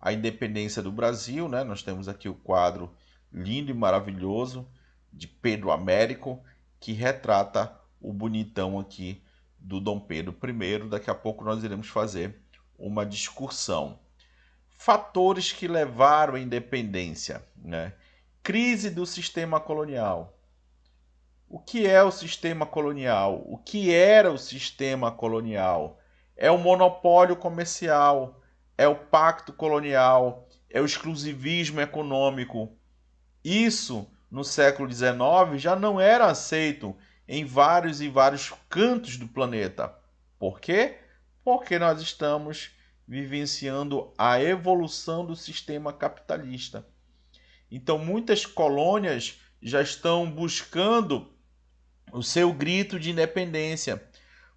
a independência do Brasil, né? Nós temos aqui o quadro lindo e maravilhoso de Pedro Américo, que retrata o bonitão aqui do Dom Pedro I. Daqui a pouco nós iremos fazer uma discussão. Fatores que levaram à independência, né? Crise do sistema colonial. O que é o sistema colonial? O que era o sistema colonial? É o monopólio comercial, é o pacto colonial, é o exclusivismo econômico. Isso, no século XIX, já não era aceito em vários e vários cantos do planeta. Por quê? Porque nós estamos vivenciando a evolução do sistema capitalista. Então, muitas colônias já estão buscando o seu grito de independência.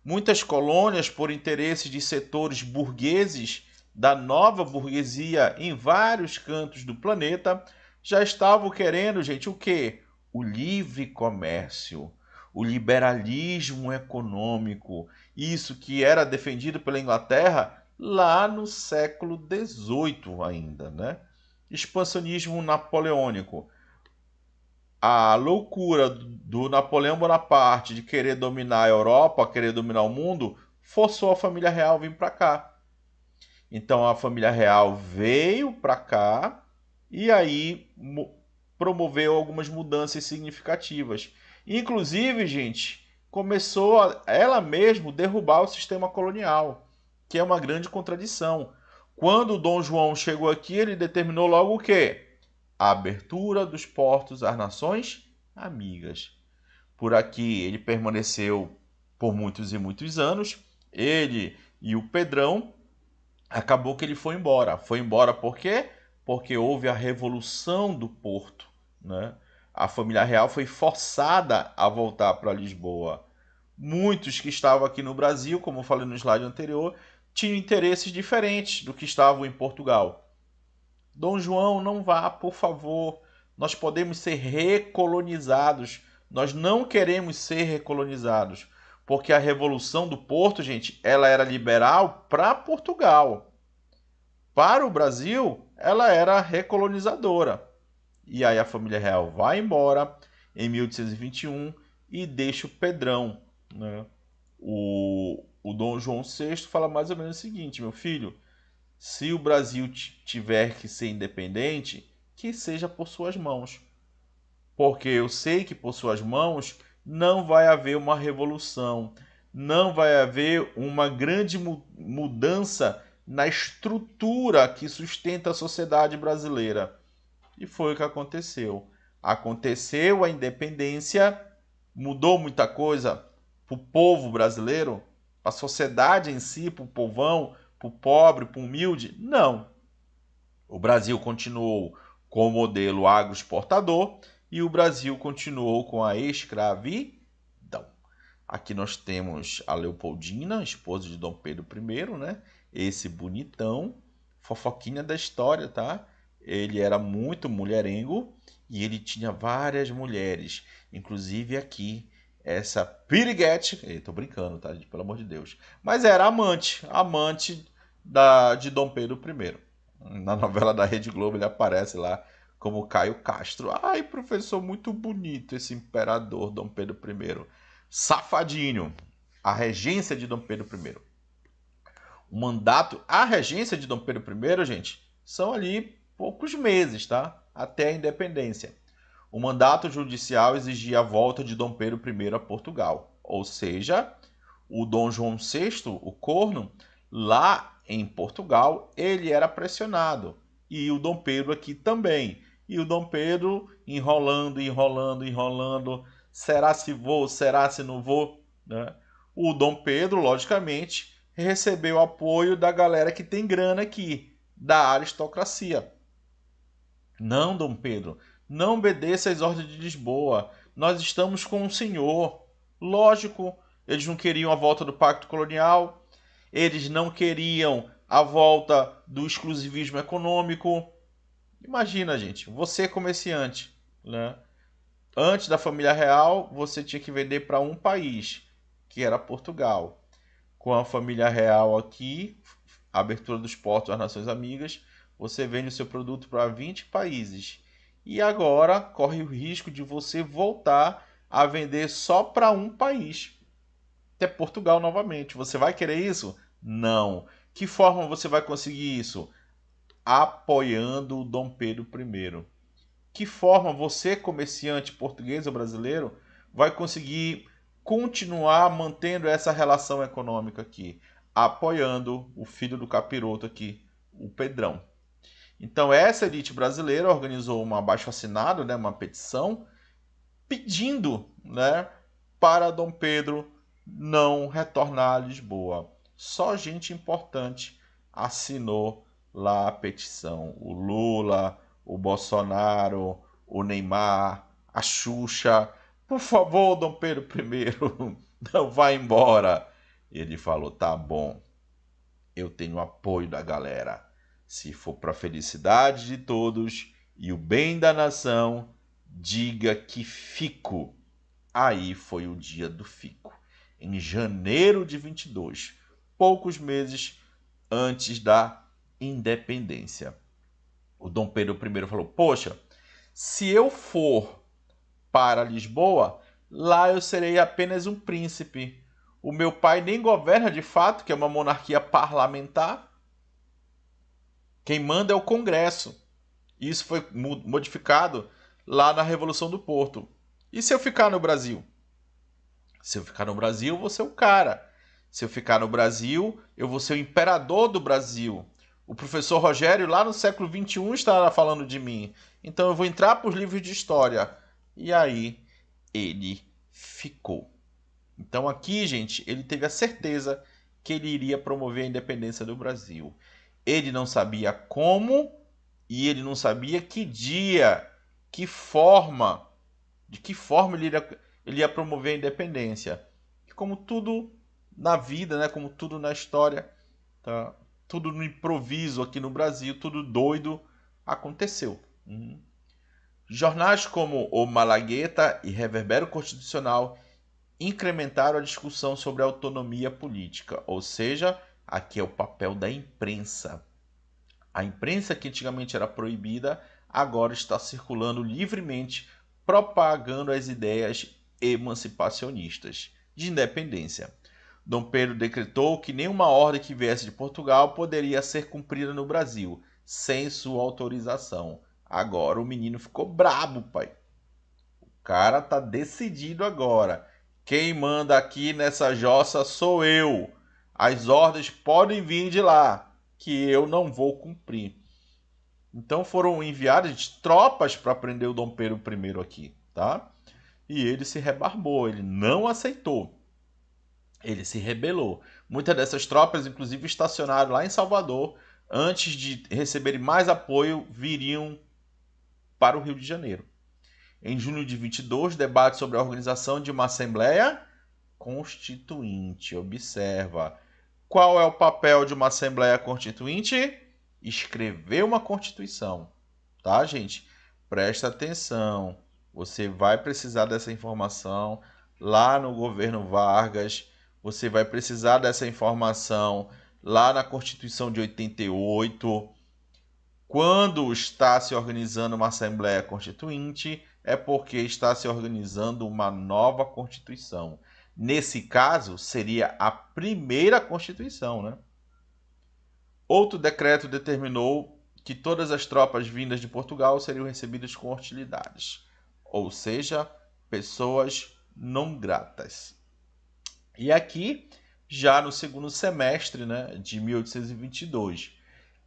Muitas colônias, por interesses de setores burgueses da nova burguesia em vários cantos do planeta, já estavam querendo, gente, o quê? O livre comércio, o liberalismo econômico, isso que era defendido pela Inglaterra lá no século XVIII ainda, né? Expansionismo napoleônico, a loucura do Napoleão Bonaparte de querer dominar a Europa, querer dominar o mundo, forçou a família real a vir para cá. Então a família real veio para cá e aí promoveu algumas mudanças significativas. Inclusive, gente, começou ela mesma derrubar o sistema colonial, que é uma grande contradição. Quando o Dom João chegou aqui, ele determinou logo o quê? A abertura dos portos às nações amigas. Por aqui ele permaneceu por muitos e muitos anos. Ele e o Pedrão, acabou que ele foi embora. Foi embora por quê? Porque houve a revolução do Porto, né? A família real foi forçada a voltar para Lisboa. Muitos que estavam aqui no Brasil, como eu falei no slide anterior, tinham interesses diferentes do que estavam em Portugal. Dom João, não vá, por favor. Nós podemos ser recolonizados. Nós não queremos ser recolonizados. Porque a Revolução do Porto, gente, ela era liberal para Portugal. Para o Brasil, ela era recolonizadora. E aí a família real vai embora em 1821 e deixa o Pedrão, né? O Dom João VI fala mais ou menos o seguinte, meu filho, se o Brasil tiver que ser independente, que seja por suas mãos. Porque eu sei que por suas mãos não vai haver uma revolução, não vai haver uma grande mudança na estrutura que sustenta a sociedade brasileira. E foi o que aconteceu. Aconteceu a independência, mudou muita coisa para o povo brasileiro, para a sociedade em si, para o povão, para o pobre, para o humilde? Não. O Brasil continuou com o modelo agroexportador e o Brasil continuou com a escravidão. Aqui nós temos a Leopoldina, esposa de Dom Pedro I, né? Esse bonitão, fofoquinha da história, tá? Ele era muito mulherengo e ele tinha várias mulheres, inclusive aqui essa piriguete, tô brincando, tá? Pelo amor de Deus. Mas era amante de Dom Pedro I. Na novela da Rede Globo ele aparece lá como Caio Castro. Ai, professor, muito bonito esse imperador Dom Pedro I. Safadinho. A regência de Dom Pedro I. O mandato, a regência de Dom Pedro I, gente, são ali poucos meses, tá? Até a independência. O mandato judicial exigia a volta de Dom Pedro I a Portugal. Ou seja, o Dom João VI, o corno, lá em Portugal, ele era pressionado. E o Dom Pedro aqui também. E o Dom Pedro enrolando, enrolando, enrolando. Será se vou, será se não vou? Né? O Dom Pedro, logicamente, recebeu apoio da galera que tem grana aqui, da aristocracia. Não, Dom Pedro, não obedeça às ordens de Lisboa. Nós estamos com o senhor. Lógico, eles não queriam a volta do pacto colonial, eles não queriam a volta do exclusivismo econômico. Imagina, gente, você comerciante, né? Antes da família real, você tinha que vender para um país, que era Portugal. Com a família real aqui, a abertura dos portos às nações amigas, você vende o seu produto para 20 países. E agora corre o risco de você voltar a vender só para um país, que é Portugal novamente. Você vai querer isso? Não. Que forma você vai conseguir isso? Apoiando o Dom Pedro I. Que forma você, comerciante português ou brasileiro, vai conseguir continuar mantendo essa relação econômica aqui? Apoiando o filho do capiroto aqui, o Pedrão. Então, essa elite brasileira organizou um abaixo-assinado, né, uma petição, pedindo, né, para Dom Pedro não retornar a Lisboa. Só gente importante assinou lá a petição. O Lula, o Bolsonaro, o Neymar, a Xuxa. Por favor, Dom Pedro I, não vá embora. Ele falou: tá bom, eu tenho apoio da galera. Se for para a felicidade de todos e o bem da nação, diga que fico. Aí foi o dia do fico, em janeiro de 22, poucos meses antes da independência. O Dom Pedro I falou: poxa, se eu for para Lisboa, lá eu serei apenas um príncipe. O meu pai nem governa de fato, que é uma monarquia parlamentar. Quem manda é o Congresso. Isso foi modificado lá na Revolução do Porto. E se eu ficar no Brasil? Se eu ficar no Brasil, eu vou ser o cara. Se eu ficar no Brasil, eu vou ser o imperador do Brasil. O professor Rogério, lá no século XXI, estará falando de mim. Então eu vou entrar para os livros de história. E aí, ele ficou. Então aqui, gente, ele teve a certeza que ele iria promover a independência do Brasil. Ele não sabia como e ele não sabia que dia, que forma, de que forma ele ia promover a independência. E como tudo na vida, né, como tudo na história, tá? Tudo no improviso aqui no Brasil, tudo doido aconteceu. Jornais como o Malagueta e Reverbero Constitucional incrementaram a discussão sobre a autonomia política, ou seja, aqui é o papel da imprensa. A imprensa, que antigamente era proibida, agora está circulando livremente, propagando as ideias emancipacionistas de independência. Dom Pedro decretou que nenhuma ordem que viesse de Portugal poderia ser cumprida no Brasil, sem sua autorização. Agora o menino ficou brabo, pai. O cara tá decidido agora. Quem manda aqui nessa jossa sou eu. As ordens podem vir de lá, que eu não vou cumprir. Então foram enviadas tropas para prender o Dom Pedro I aqui, tá? E ele se rebarbou, ele não aceitou. Ele se rebelou. Muitas dessas tropas, inclusive, estacionaram lá em Salvador. Antes de receberem mais apoio, viriam para o Rio de Janeiro. Em junho de 22, debate sobre a organização de uma Assembleia Constituinte. Observa. Qual é o papel de uma Assembleia Constituinte? Escrever uma Constituição. Tá, gente? Presta atenção. Você vai precisar dessa informação lá no governo Vargas. Você vai precisar dessa informação lá na Constituição de 88. Quando está se organizando uma Assembleia Constituinte, é porque está se organizando uma nova Constituição. Nesse caso, seria a primeira Constituição, né? Outro decreto determinou que todas as tropas vindas de Portugal seriam recebidas com hostilidades, ou seja, pessoas não gratas. E aqui, já no segundo semestre, né, de 1822,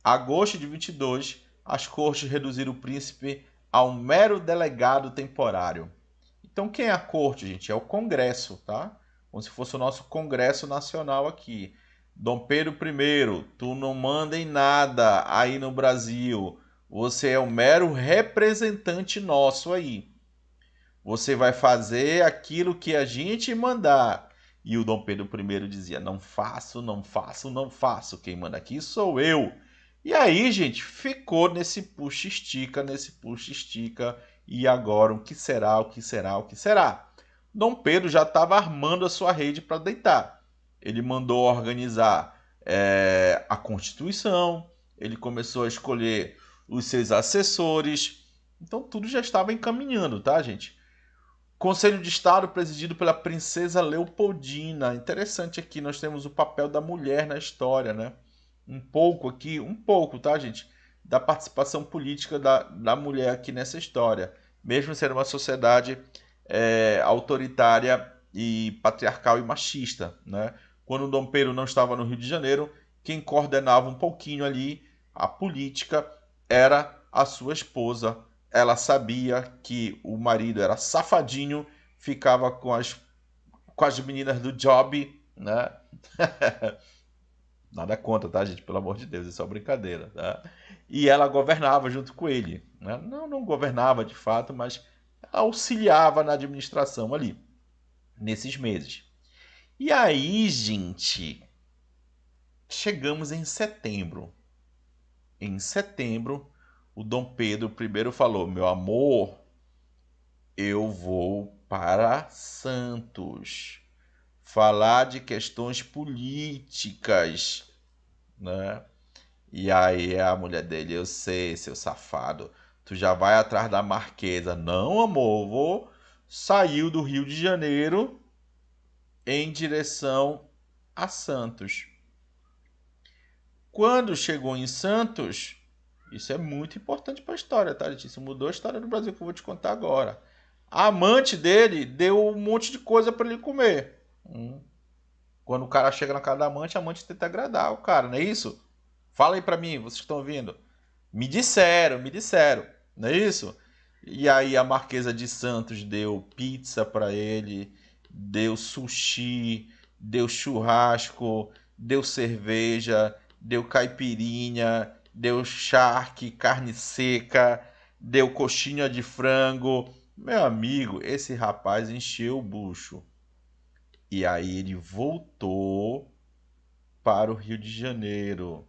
agosto de 22, as cortes reduziram o príncipe a um mero delegado temporário. Então, quem é a corte, gente? É o Congresso, tá? Como se fosse o nosso Congresso Nacional aqui. Dom Pedro I, tu não manda em nada aí no Brasil. Você é um mero representante nosso aí. Você vai fazer aquilo que a gente mandar. E o Dom Pedro I dizia: não faço, não faço, não faço. Quem manda aqui sou eu. E aí, gente, ficou nesse puxa-estica, nesse puxa-estica. E agora, o que será, o que será, o que será? Dom Pedro já estava armando a sua rede para deitar. Ele mandou organizar a Constituição, ele começou a escolher os seus assessores. Então tudo já estava encaminhando, tá, gente? Conselho de Estado presidido pela princesa Leopoldina. Interessante aqui, nós temos o papel da mulher na história, né? Um pouco aqui, um pouco, tá, gente? Da participação política da mulher aqui nessa história. Mesmo sendo uma sociedade autoritária e patriarcal e machista, né? Quando o Dom Pedro não estava no Rio de Janeiro, quem coordenava um pouquinho ali a política era a sua esposa. Ela sabia que o marido era safadinho, ficava com as meninas do job, né? Nada contra, tá, gente? Pelo amor de Deus, isso é só brincadeira, tá? E ela governava junto com ele, né? Não governava de fato, mas auxiliava na administração ali, nesses meses. E aí, gente, chegamos em setembro. Em setembro, o Dom Pedro I falou: Meu amor, eu vou para Santos falar de questões políticas, né? E aí a mulher dele: Eu sei, seu safado, tu já vai atrás da Marquesa. Não, amor, vou. Saiu do Rio de Janeiro em direção a Santos. Quando chegou em Santos, isso é muito importante para a história, tá, gente? Isso mudou a história do Brasil que eu vou te contar agora. A amante dele deu um monte de coisa para ele comer. Quando o cara chega na casa da amante, a amante tenta agradar o cara, não é isso? Fala aí para mim, vocês que estão ouvindo. Me disseram, não é isso? E aí a Marquesa de Santos deu pizza para ele, deu sushi, deu churrasco, deu cerveja, deu caipirinha, deu charque, carne seca, deu coxinha de frango. Meu amigo, esse rapaz encheu o bucho. E aí ele voltou para o Rio de Janeiro.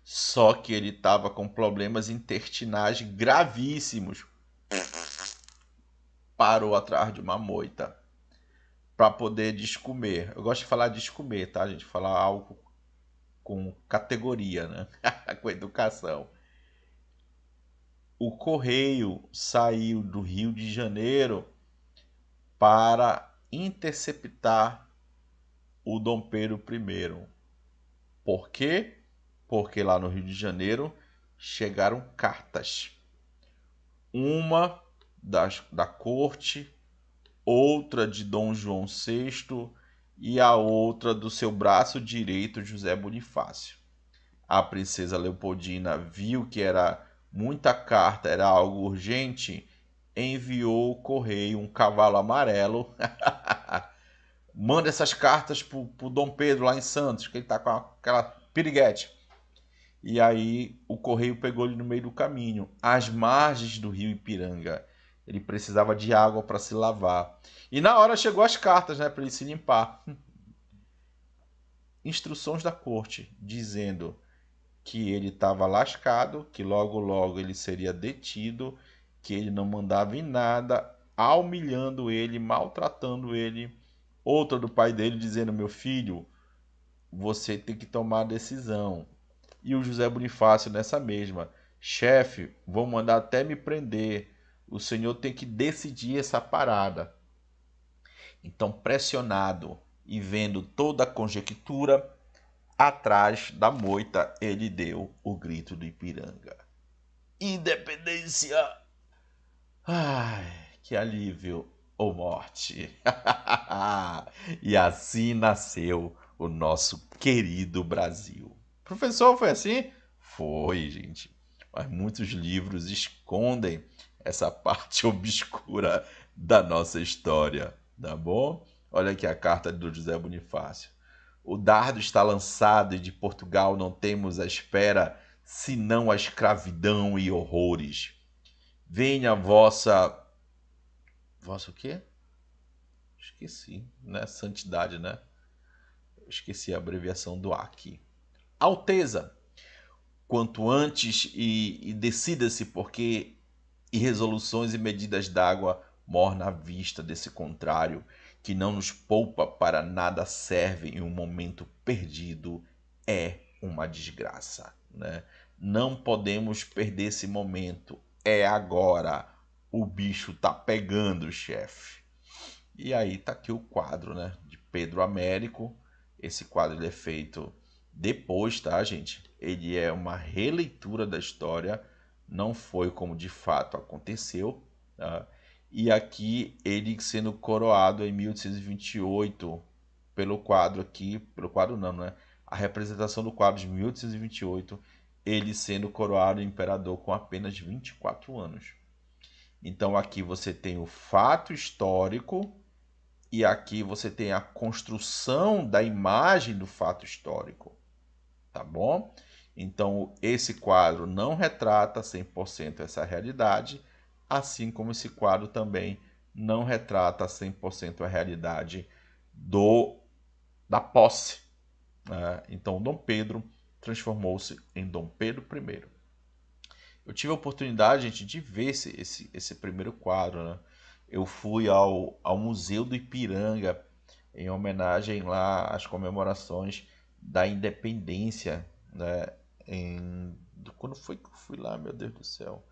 Só que ele estava com problemas intestinais gravíssimos. Parou atrás de uma moita para poder descomer. Eu gosto de falar descomer, tá, gente? Falar algo com categoria, né? Com educação. O correio saiu do Rio de Janeiro para interceptar o Dom Pedro I. Por quê? Porque lá no Rio de Janeiro chegaram cartas. Uma da corte, outra de Dom João VI e a outra do seu braço direito, José Bonifácio. A princesa Leopoldina viu que era muita carta, era algo urgente, enviou o correio, um cavalo amarelo. Manda essas cartas pro Dom Pedro lá em Santos, que ele tá com aquela piriguete. E aí o correio pegou ele no meio do caminho, às margens do rio Ipiranga. Ele precisava de água para se lavar. E na hora chegou as cartas, né, para ele se limpar. Instruções da corte dizendo que ele estava lascado, que logo logo ele seria detido, que ele não mandava em nada, humilhando ele, maltratando ele. Outra do pai dele dizendo: Meu filho, você tem que tomar a decisão. E o José Bonifácio nessa mesma: Chefe, vão mandar até me prender. O senhor tem que decidir essa parada. Então, pressionado e vendo toda a conjectura, atrás da moita ele deu o grito do Ipiranga: Independência! Ai, que alívio ou morte! E assim nasceu o nosso querido Brasil. Professor, foi assim? Foi, gente. Mas muitos livros escondem essa parte obscura da nossa história, tá bom? Olha aqui a carta do José Bonifácio. O dardo está lançado e de Portugal não temos à espera senão a escravidão e horrores. Venha vossa... Vossa o quê? Esqueci, né? Santidade, né? Esqueci a abreviação do A aqui. Alteza, quanto antes e decida-se, porque irresoluções e medidas d'água morna à vista desse contrário, que não nos poupa para nada serve em um momento perdido, é uma desgraça, né? Não podemos perder esse momento. É agora. O bicho tá pegando, chefe. E aí tá aqui o quadro, né, de Pedro Américo. Esse quadro ele é feito depois, tá, gente? Ele é uma releitura da história, não foi como de fato aconteceu, tá? E aqui ele sendo coroado em 1828 pelo quadro aqui, pelo quadro não, né? A representação do quadro de 1828, ele sendo coroado imperador com apenas 24 anos. Então aqui você tem o fato histórico e aqui você tem a construção da imagem do fato histórico, tá bom? Então esse quadro não retrata 100% essa realidade, assim como esse quadro também não retrata 100% a realidade da posse, né? Então Dom Pedro transformou-se em Dom Pedro I. Eu tive a oportunidade, gente, de ver esse primeiro quadro, né? Eu fui ao Museu do Ipiranga em homenagem lá às comemorações da independência, né? Quando foi que eu fui lá, meu Deus do céu?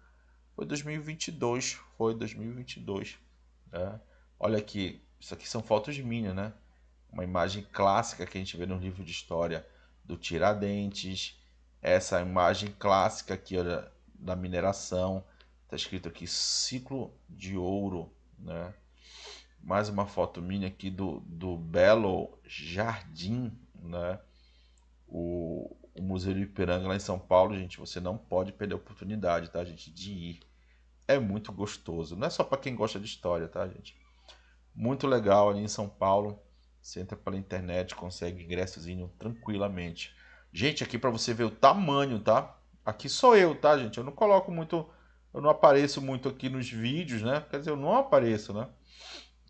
Foi 2022, foi 2022, né? Olha aqui, isso aqui são fotos minhas, né? Uma imagem clássica que a gente vê no livro de história do Tiradentes, essa imagem clássica aqui, olha, da mineração, está escrito aqui ciclo de ouro, né? Mais uma foto minha aqui do Belo Jardim, né? O Museu do Ipiranga lá em São Paulo, gente, você não pode perder a oportunidade, tá, gente, de ir. É muito gostoso, não é só para quem gosta de história, tá, gente? Muito legal ali em São Paulo. Você entra pela internet, consegue ingressozinho tranquilamente. Gente, aqui para você ver o tamanho, tá? Aqui sou eu, tá, gente? Eu não coloco muito, eu não apareço muito aqui nos vídeos, né? Quer dizer, eu não apareço, né?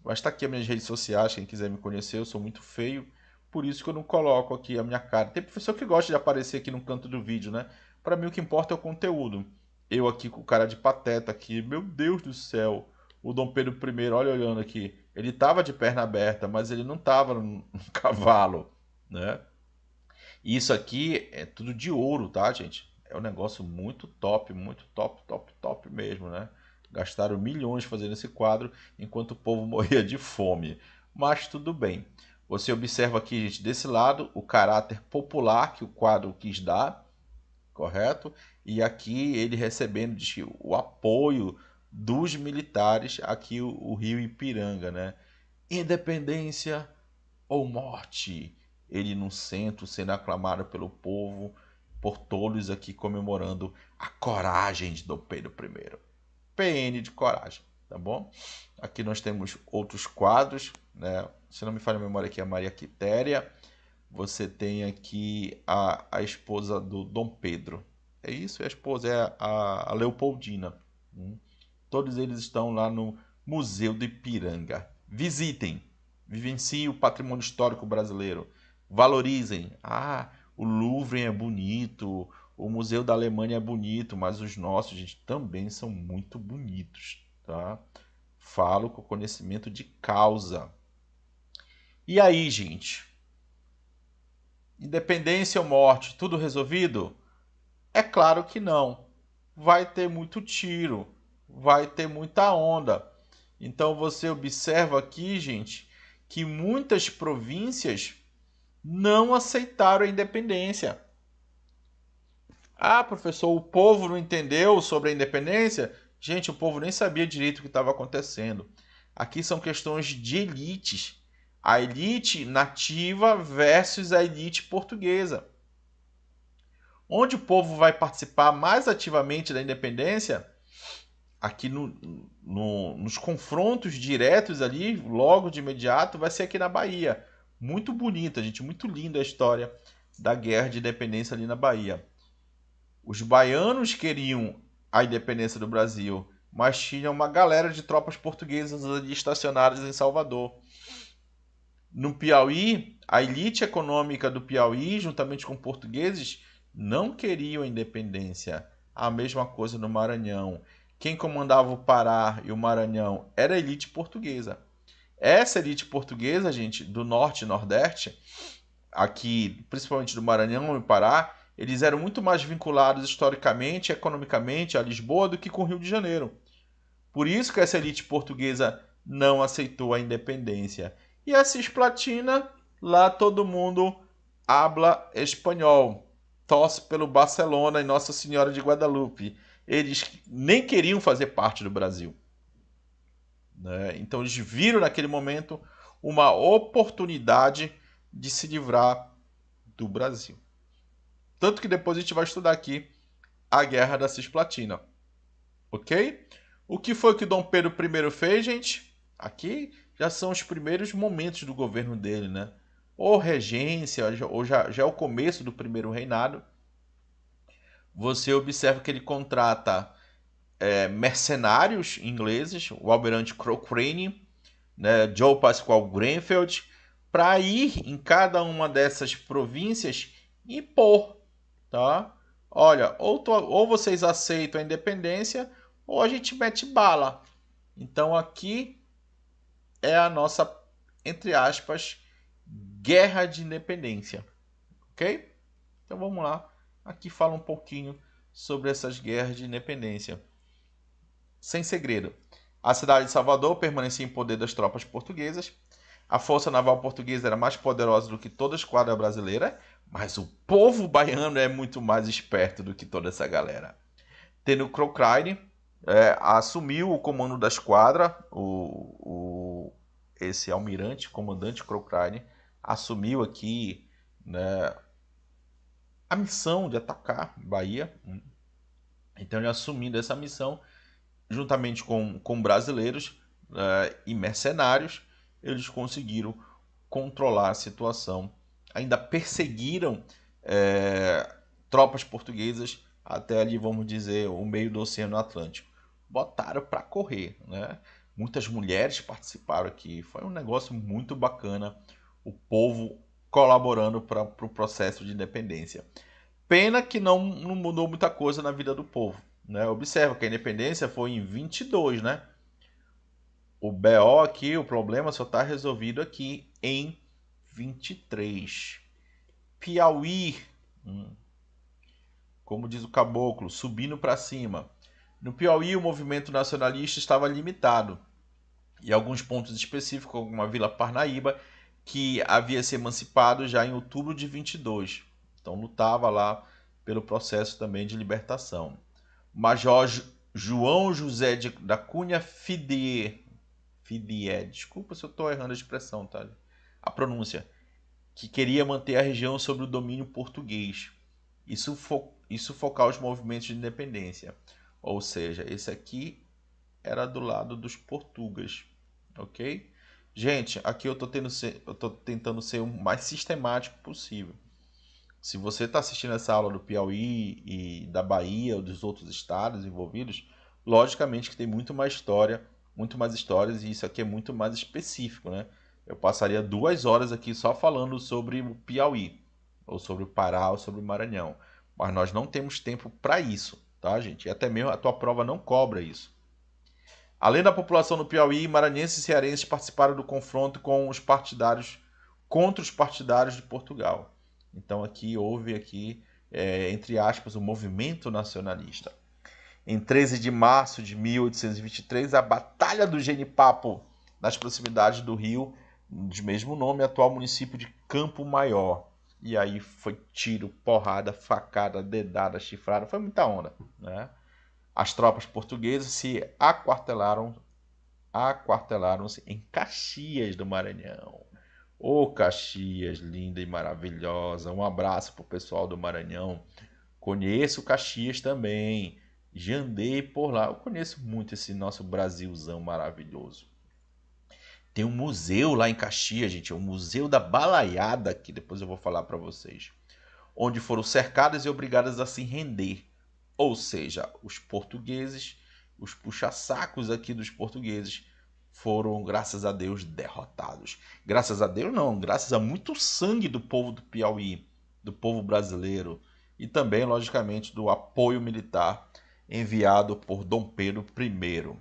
Mas tá aqui as minhas redes sociais, quem quiser me conhecer, eu sou muito feio, por isso que eu não coloco aqui a minha cara. Tem professor que gosta de aparecer aqui no canto do vídeo, né? Para mim o que importa é o conteúdo. Eu aqui com o cara de pateta aqui, meu Deus do céu. O Dom Pedro I, olha olhando aqui, ele tava de perna aberta, mas ele não tava num cavalo, né? E isso aqui é tudo de ouro, tá, gente? É um negócio muito top, top, top mesmo, né? Gastaram milhões fazendo esse quadro enquanto o povo morria de fome. Mas tudo bem. Você observa aqui, gente, desse lado, o caráter popular que o quadro quis dar, correto? E aqui ele recebendo o apoio dos militares, aqui o rio Ipiranga, né? Independência ou morte. Ele no centro, sendo aclamado pelo povo, por todos aqui comemorando a coragem de Dom Pedro I. PN de coragem, tá bom? Aqui nós temos outros quadros, né? Se não me falha a memória aqui, é a Maria Quitéria. Você tem aqui a esposa do Dom Pedro. É isso? A esposa é a Leopoldina. Todos eles estão lá no Museu do Ipiranga. Visitem, vivenciem o patrimônio histórico brasileiro. Valorizem. Ah, o Louvre é bonito, o Museu da Alemanha é bonito, mas os nossos, gente, também são muito bonitos, tá? Falo com conhecimento de causa. E aí, gente? Independência ou morte, tudo resolvido? É claro que não. Vai ter muito tiro, vai ter muita onda. Então você observa aqui, gente, que muitas províncias não aceitaram a independência. Ah, professor, o povo não entendeu sobre a independência? Gente, o povo nem sabia direito o que estava acontecendo. Aqui são questões de elites. A elite nativa versus a elite portuguesa. Onde o povo vai participar mais ativamente da independência, aqui nos confrontos diretos ali, logo de imediato, vai ser aqui na Bahia. Muito bonita, gente, muito linda a história da guerra de independência ali na Bahia. Os baianos queriam a independência do Brasil, mas tinha uma galera de tropas portuguesas ali estacionadas em Salvador. No Piauí, a elite econômica do Piauí, juntamente com portugueses, não queriam a independência. A mesma coisa no Maranhão. Quem comandava o Pará e o Maranhão era a elite portuguesa. Essa elite portuguesa, gente, do norte e nordeste, aqui, principalmente do Maranhão e Pará, eles eram muito mais vinculados historicamente, economicamente a Lisboa do que com o Rio de Janeiro. Por isso que essa elite portuguesa não aceitou a independência. E a Cisplatina, lá todo mundo habla espanhol, torce pelo Barcelona e Nossa Senhora de Guadalupe. Eles nem queriam fazer parte do Brasil, né? Então eles viram naquele momento uma oportunidade de se livrar do Brasil. Tanto que depois a gente vai estudar aqui a Guerra da Cisplatina, ok? O que foi que Dom Pedro I fez, gente? Aqui já são os primeiros momentos do governo dele, né? Ou regência, ou já é o começo do primeiro reinado. Você observa que ele contrata mercenários ingleses, o almirante Cochrane, né, Joe Pasquale Grenfell, para ir em cada uma dessas províncias e impor, tá? Olha, ou vocês aceitam a independência ou a gente mete bala. Então aqui é a nossa, entre aspas, guerra de independência, ok? Então vamos lá, aqui fala um pouquinho sobre essas guerras de independência. Sem segredo, a cidade de Salvador permanecia em poder das tropas portuguesas. A força naval portuguesa era mais poderosa do que toda a esquadra brasileira, mas o povo baiano é muito mais esperto do que toda essa galera. Tendo Cochrane assumiu o comando da esquadra, esse almirante, comandante Cochrane, assumiu aqui, né, a missão de atacar Bahia. Então ele assumindo essa missão, juntamente com brasileiros e mercenários, eles conseguiram controlar a situação. Ainda perseguiram tropas portuguesas até ali, vamos dizer, o meio do Oceano Atlântico. Botaram para correr, né? Muitas mulheres participaram aqui. Foi um negócio muito bacana. O povo colaborando para o processo de independência. Pena que não mudou muita coisa na vida do povo, né? Observa que a independência foi em 22, né? O BO aqui, o problema só está resolvido aqui em 23. Piauí, como diz o caboclo, subindo para cima. No Piauí, o movimento nacionalista estava limitado. E alguns pontos específicos, como a Vila Parnaíba, que havia se emancipado já em outubro de 22. Então lutava lá pelo processo também de libertação. Major João José da Cunha Fidier, desculpa se eu estou errando a expressão, tá? A pronúncia, que queria manter a região sob o domínio português e sufocar os movimentos de independência. Ou seja, esse aqui era do lado dos portugueses, ok? Gente, aqui eu estou tentando ser o mais sistemático possível. Se você está assistindo essa aula do Piauí e da Bahia ou dos outros estados envolvidos, logicamente que tem muito mais histórias e isso aqui é muito mais específico, né? Eu passaria 2 horas aqui só falando sobre o Piauí, ou sobre o Pará, ou sobre o Maranhão. Mas nós não temos tempo para isso, tá, gente? E até mesmo a tua prova não cobra isso. Além da população do Piauí, maranhenses e cearenses participaram do confronto com os partidários contra os partidários de Portugal. Então aqui houve entre aspas, o movimento nacionalista. Em 13 de março de 1823, a Batalha do Genipapo, nas proximidades do rio, de mesmo nome, atual município de Campo Maior. E aí foi tiro, porrada, facada, dedada, chifrada, foi muita onda, né? As tropas portuguesas se aquartelaram-se em Caxias do Maranhão. Ô Caxias, linda e maravilhosa. Um abraço pro pessoal do Maranhão. Conheço Caxias também. Já andei por lá. Eu conheço muito esse nosso Brasilzão maravilhoso. Tem um museu lá em Caxias, gente. É o Museu da Balaiada, que depois eu vou falar para vocês. Onde foram cercadas e obrigadas a se render. Ou seja, os portugueses, os puxa-sacos aqui dos portugueses, foram, graças a Deus, derrotados. Graças a Deus não, graças a muito sangue do povo do Piauí, do povo brasileiro e também, logicamente, do apoio militar enviado por Dom Pedro I.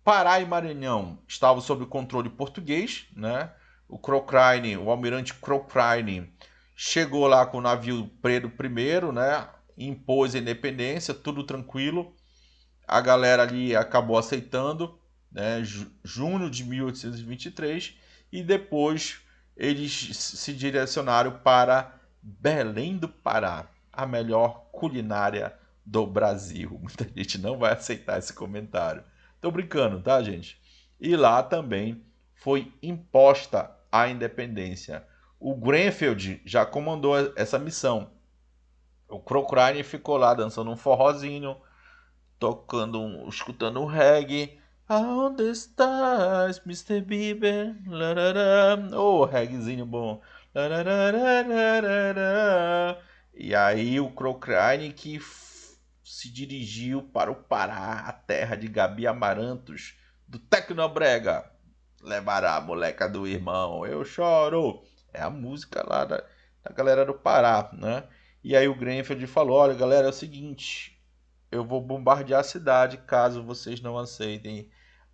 Pará e Maranhão estavam sob o controle português, né? O Cochrane, o almirante Cochrane, chegou lá com o navio Pedro I, né? Impôs a independência, tudo tranquilo. A galera ali acabou aceitando, né? Junho de 1823, e depois eles se direcionaram para Belém do Pará, a melhor culinária do Brasil. Muita gente não vai aceitar esse comentário. Tô brincando, tá, gente? E lá também foi imposta a independência. O Grenfell já comandou essa missão. O Cochrane ficou lá dançando um forrozinho, tocando, escutando um reggae. On the stars, Mr. Bieber. Ô, reggaezinho bom. Larararararara. E aí o Cochrane que se dirigiu para o Pará, a terra de Gabi Amarantos, do Tecnobrega. Levará a moleca do irmão, eu choro. É a música lá da galera do Pará, né? E aí o Grenfell falou, olha galera, é o seguinte, eu vou bombardear a cidade caso vocês não aceitem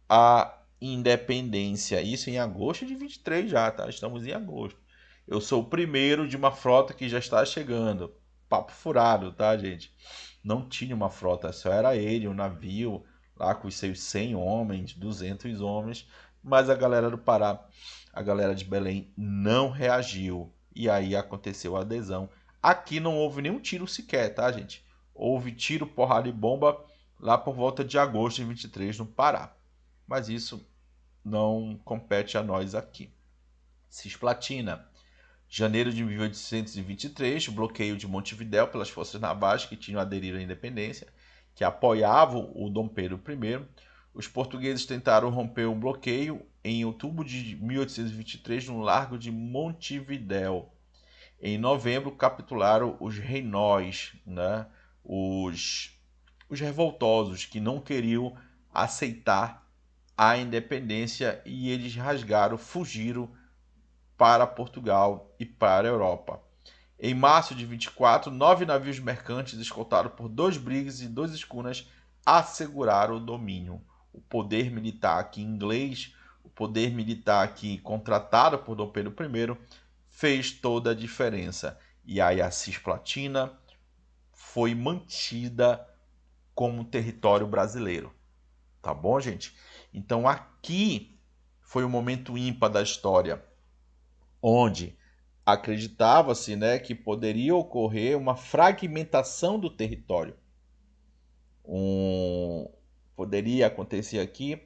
a independência. Isso em agosto de 23 já, tá? Estamos em agosto. Eu sou o primeiro de uma frota que já está chegando. Papo furado, tá, gente? Não tinha uma frota, só era ele, um navio lá com os seus 100 homens, 200 homens, mas a galera do Pará, a galera de Belém não reagiu. E aí aconteceu a adesão. Aqui não houve nenhum tiro sequer, tá, gente? Houve tiro, porrada e bomba lá por volta de agosto de 23 no Pará. Mas isso não compete a nós aqui. Cisplatina. Janeiro de 1823, bloqueio de Montevidéu pelas forças navais que tinham aderido à independência, que apoiavam o Dom Pedro I. Os portugueses tentaram romper o bloqueio em outubro de 1823 no largo de Montevidéu. Em novembro, capitularam os reinóis, né? os revoltosos que não queriam aceitar a independência, e eles rasgaram, fugiram para Portugal e para a Europa. Em março de 24, 9 navios mercantes escoltados por 2 brigas e 2 escunas asseguraram o domínio. O poder militar aqui inglês, o poder militar aqui contratado por Dom Pedro I, fez toda a diferença. E aí a Cisplatina foi mantida como território brasileiro. Tá bom, gente? Então aqui foi um momento ímpar da história, onde acreditava-se, né, que poderia ocorrer uma fragmentação do território. Poderia acontecer aqui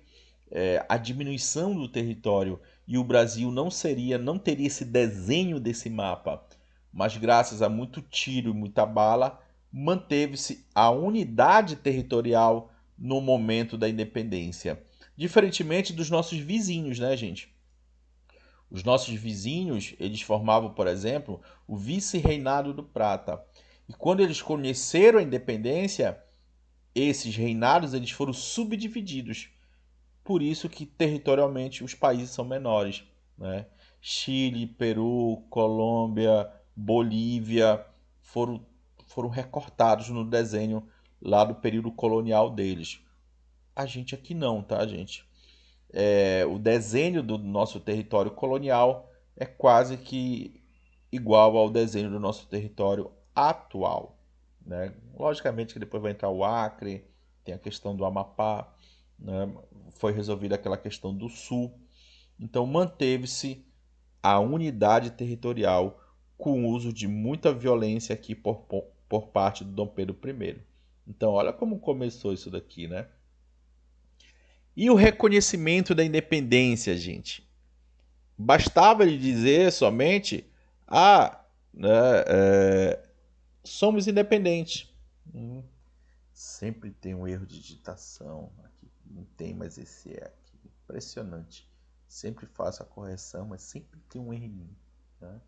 a diminuição do território, e o Brasil não teria esse desenho desse mapa, mas graças a muito tiro e muita bala, manteve-se a unidade territorial no momento da independência. Diferentemente dos nossos vizinhos, né, gente? Os nossos vizinhos, eles formavam, por exemplo, o Vice-Reinado do Prata. E quando eles conheceram a independência, esses reinados eles foram subdivididos. Por isso que territorialmente os países são menores, né? Chile, Peru, Colômbia, Bolívia foram recortados no desenho lá do período colonial deles. A gente aqui não, tá, gente? O desenho do nosso território colonial é quase que igual ao desenho do nosso território atual, né? Logicamente que depois vai entrar o Acre, tem a questão do Amapá, né? Foi resolvida aquela questão do Sul, então manteve-se a unidade territorial com o uso de muita violência aqui por parte do Dom Pedro I. Então olha como começou isso daqui, né? E o reconhecimento da independência, gente? Bastava ele dizer somente: ah, né, somos independentes. Sempre tem um erro de digitação. Aqui não tem, mas esse é aqui. Impressionante. Sempre faço a correção, mas sempre tem um errinho. Né?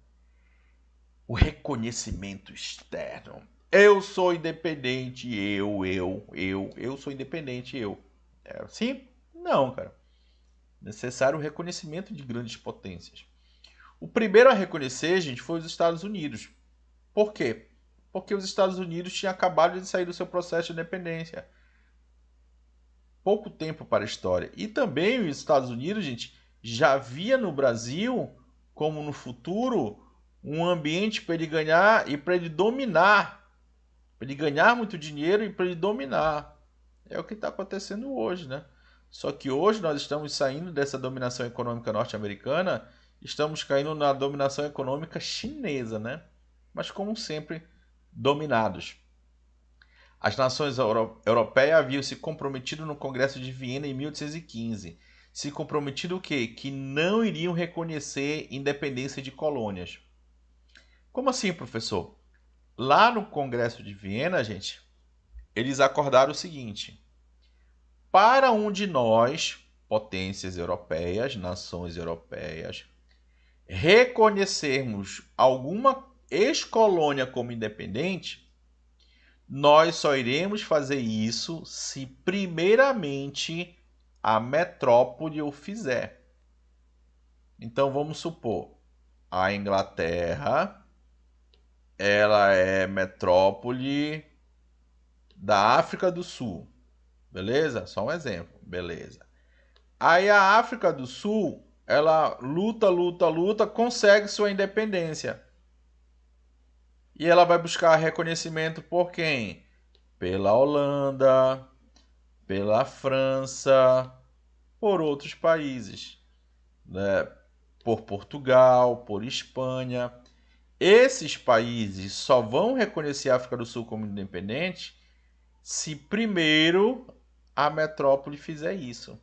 O reconhecimento externo. Eu sou independente, eu sou independente, eu. Sim? Não, cara. Necessário o reconhecimento de grandes potências. O primeiro a reconhecer, gente, foi os Estados Unidos. Por quê? Porque os Estados Unidos tinham acabado de sair do seu processo de independência. Pouco tempo para a história. E também os Estados Unidos, gente, já via no Brasil, como no futuro, um ambiente para ele ganhar e para ele dominar, para ele ganhar muito dinheiro e para ele dominar. É o que está acontecendo hoje, né? Só que hoje nós estamos saindo dessa dominação econômica norte-americana, estamos caindo na dominação econômica chinesa, né? Mas como sempre, dominados. As nações europeias haviam se comprometido no Congresso de Viena em 1815. Se comprometido o quê? Que não iriam reconhecer independência de colônias. Como assim, professor? Lá no Congresso de Viena, gente, eles acordaram o seguinte: para um de nós, potências europeias, nações europeias, reconhecermos alguma ex-colônia como independente, nós só iremos fazer isso se primeiramente a metrópole o fizer. Então vamos supor, a Inglaterra, ela é metrópole da África do Sul. Beleza? Só um exemplo. Beleza. Aí a África do Sul, ela luta, consegue sua independência. E ela vai buscar reconhecimento por quem? Pela Holanda, pela França, por outros países, né? Por Portugal, por Espanha. Esses países só vão reconhecer a África do Sul como independente se primeiro a metrópole fizer isso.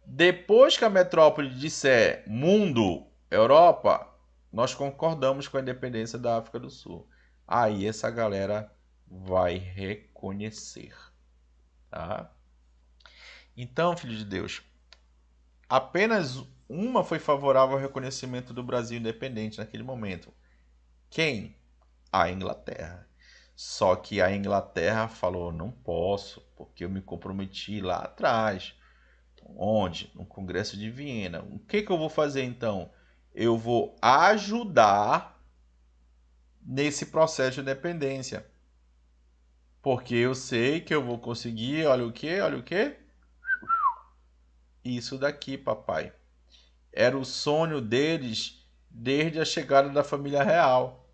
Depois que a metrópole disser mundo, Europa, nós concordamos com a independência da África do Sul. Aí essa galera vai reconhecer, tá? Então, filho de Deus, apenas uma foi favorável ao reconhecimento do Brasil independente naquele momento. Quem? A Inglaterra. Só que a Inglaterra falou: não posso, porque eu me comprometi lá atrás. Onde? No Congresso de Viena. O que eu vou fazer então? Eu vou ajudar nesse processo de independência. Porque eu sei que eu vou conseguir, olha o que? Olha o que? Isso daqui, papai. Era o sonho deles desde a chegada da família real.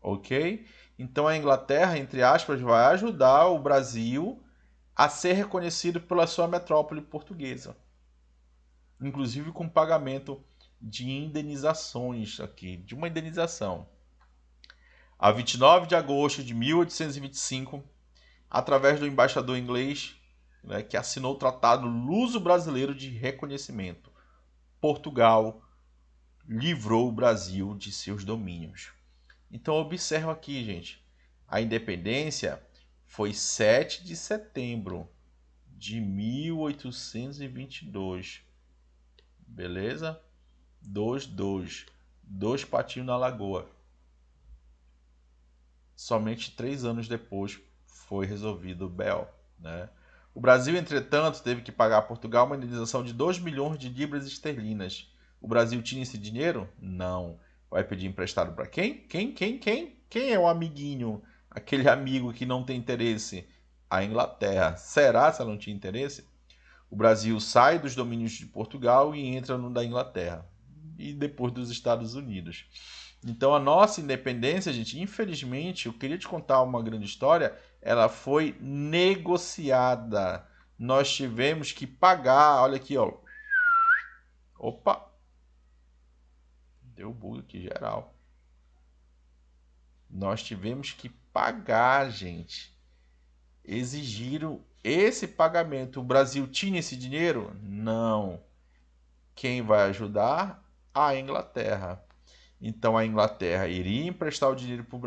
Ok? Então a Inglaterra, entre aspas, vai ajudar o Brasil a ser reconhecido pela sua metrópole portuguesa. Inclusive com pagamento de indenizações aqui, de uma indenização. A 29 de agosto de 1825, através do embaixador inglês, né, que assinou o Tratado Luso-Brasileiro de Reconhecimento, Portugal livrou o Brasil de seus domínios. Então observa aqui, gente, a independência foi 7 de setembro de 1822. Beleza? 2-2. Dois patinhos na lagoa. Somente 3 anos depois foi resolvido o BEL, né? O Brasil, entretanto, teve que pagar a Portugal uma indenização de 2 milhões de libras esterlinas. O Brasil tinha esse dinheiro? Não. Vai pedir emprestado para quem? Quem é o amiguinho? Aquele amigo que não tem interesse? A Inglaterra. Será se ela não tinha interesse? O Brasil sai dos domínios de Portugal e entra no da Inglaterra. E depois dos Estados Unidos. Então a nossa independência, gente, infelizmente, eu queria te contar uma grande história, ela foi negociada. Nós tivemos que pagar, olha aqui, ó. Opa, deu bug aqui geral. Nós tivemos que pagar, gente. Exigiram esse pagamento. O Brasil tinha esse dinheiro? Não. Quem vai ajudar? A Inglaterra. Então a Inglaterra iria emprestar o dinheiro para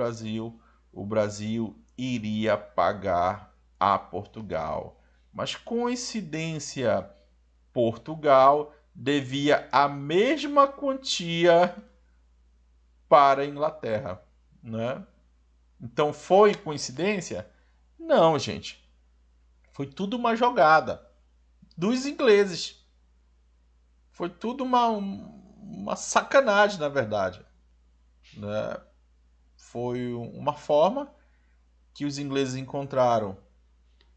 o Brasil iria pagar a Portugal. Mas coincidência, Portugal devia a mesma quantia para a Inglaterra, né? Então foi coincidência? Não, gente. Foi tudo uma jogada dos ingleses. Foi tudo uma sacanagem, na verdade, né? Foi uma forma que os ingleses encontraram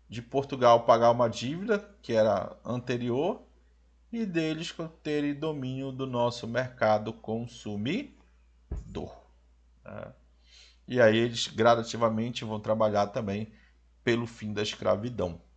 de Portugal pagar uma dívida que era anterior e deles terem domínio do nosso mercado consumidor. Né? E aí eles gradativamente vão trabalhar também pelo fim da escravidão.